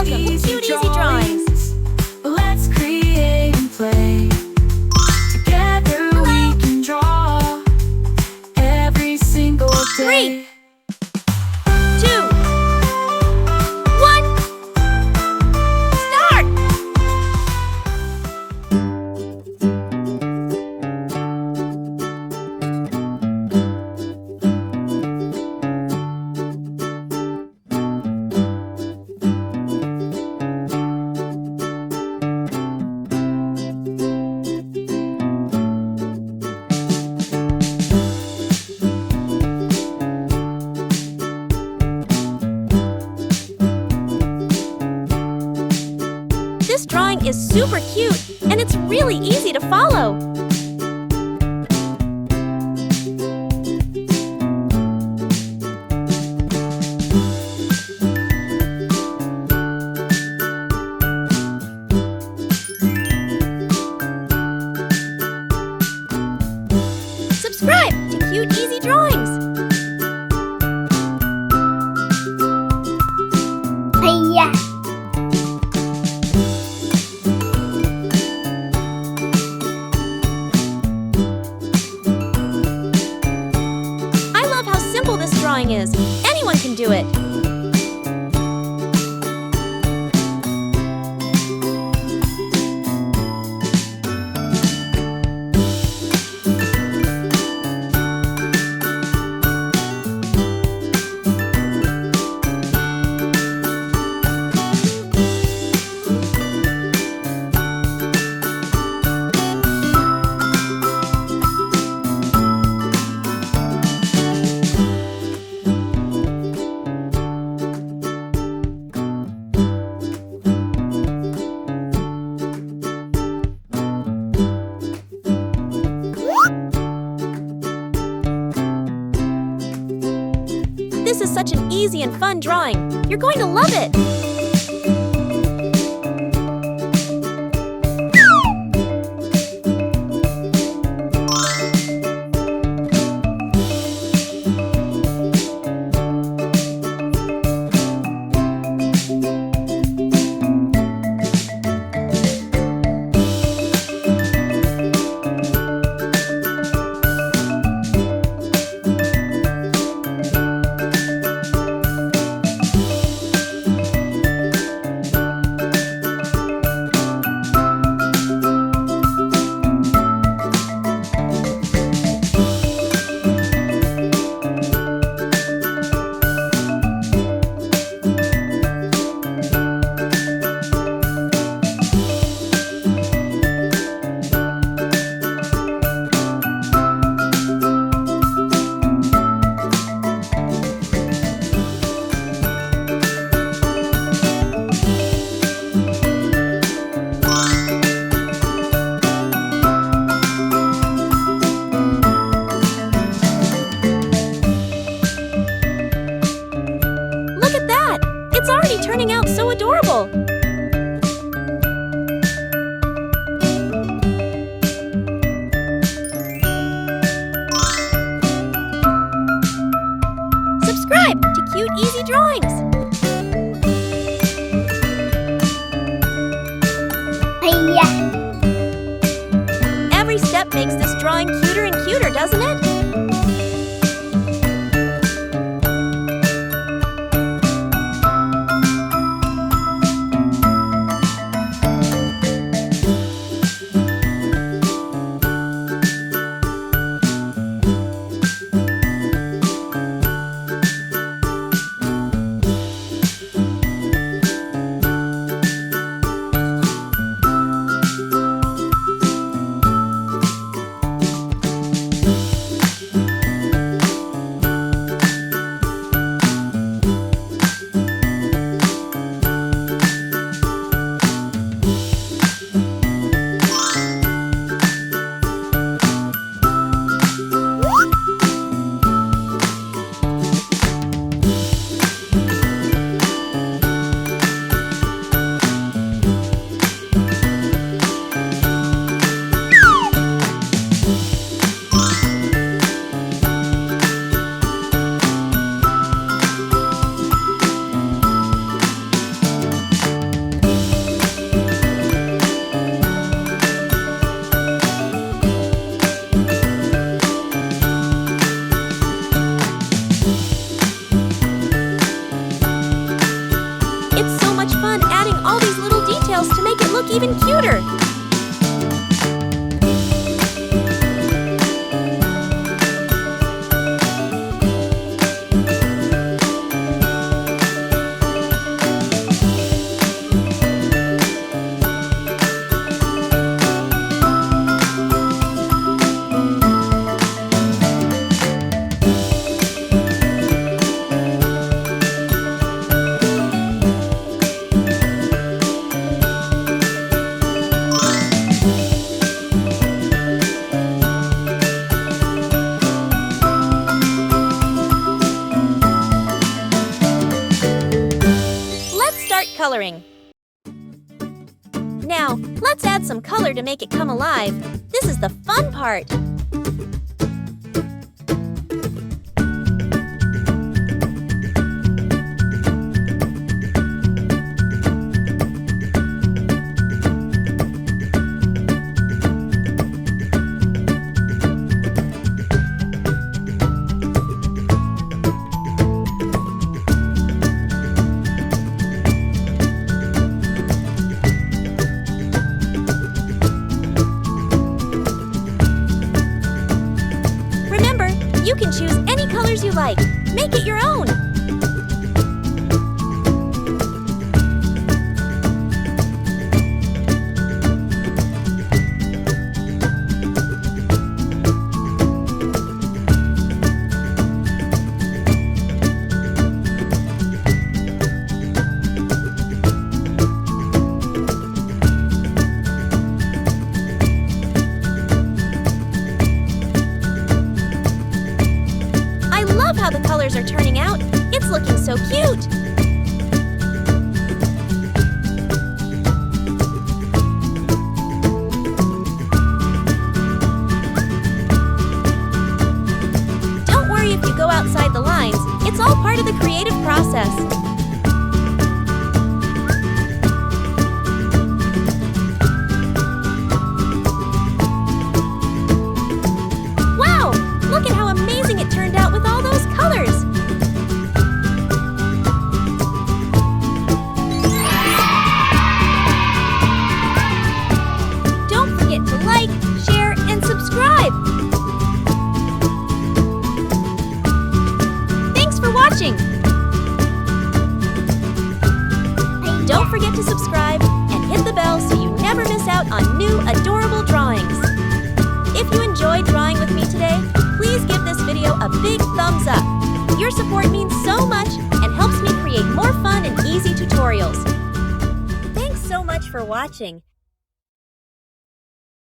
Welcome to Cute Easy Drawings. Let's create and play. Together we can draw every single day. 3, 2, 1, start! This drawing is super cute, and it's really easy to follow. Subscribe to Cute Easy Drawings. Hiya. I love how simple this drawing is. Anyone can do it. This is such an easy and fun drawing. You're going to love it. Look at that! It's already turning out so adorable! Subscribe to Cute Easy Drawings! Hiya. Every step makes this drawing cuter and cuter, doesn't it? details to make it look even cuter. Coloring. Now, let's add some color to make it come alive. This is the fun part. You can choose any colors you like. Make it your own. How the colors are turning out. It's looking so cute. Don't worry if you go outside the lines. It's all part of the creative process. Wow! Look at how amazing it turned out with all those colors. Don't forget to like, share, and subscribe. Thanks for watching. Don't forget to subscribe and hit the bell so you never miss out on new adorable drawings. If you enjoyed drawing with me today, please give this video a big thumbs up. Your support means so much and helps me create more fun and easy tutorials. Thanks so much for watching.